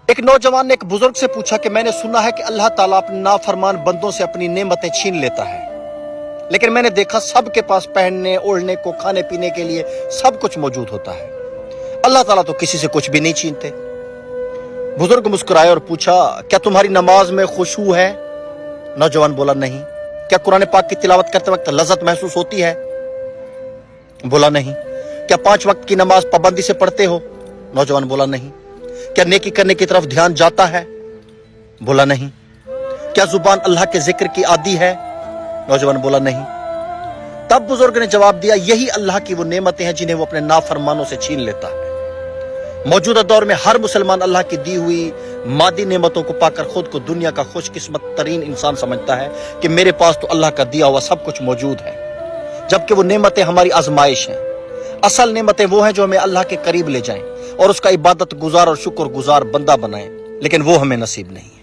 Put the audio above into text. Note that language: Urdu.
ایک نوجوان نے ایک بزرگ سے پوچھا کہ میں نے سنا ہے کہ اللہ تعالیٰ اپنے نافرمان بندوں سے اپنی نعمتیں چھین لیتا ہے، لیکن میں نے دیکھا سب کے پاس پہننے اوڑھنے کو کھانے پینے کے لیے سب کچھ موجود ہوتا ہے، اللہ تعالیٰ تو کسی سے کچھ بھی نہیں چھینتے۔ بزرگ مسکرائے اور پوچھا کیا تمہاری نماز میں خشوع ہے؟ نوجوان بولا نہیں۔ کیا قرآن پاک کی تلاوت کرتے وقت لذت محسوس ہوتی ہے؟ بولا نہیں۔ کیا 5 وقت کی نماز پابندی سے پڑھتے ہو؟ نوجوان بولا نہیں۔ کیا نیکی کرنے کی طرف دھیان جاتا ہے؟ بولا نہیں۔ کیا زبان اللہ کے ذکر کی عادی ہے؟ نوجوان بولا نہیں۔ تب بزرگ نے جواب دیا یہی اللہ کی وہ نعمتیں ہیں جنہیں وہ اپنے نافرمانوں سے چھین لیتا ہے۔ موجودہ دور میں ہر مسلمان اللہ کی دی ہوئی مادی نعمتوں کو پا کر خود کو دنیا کا خوش قسمت ترین انسان سمجھتا ہے کہ میرے پاس تو اللہ کا دیا ہوا سب کچھ موجود ہے، جبکہ وہ نعمتیں ہماری آزمائش ہیں۔ اصل نعمتیں وہ ہیں جو ہمیں اللہ کے قریب لے جائیں اور اس کا عبادت گزار اور شکر گزار بندہ بنائیں، لیکن وہ ہمیں نصیب نہیں ہے۔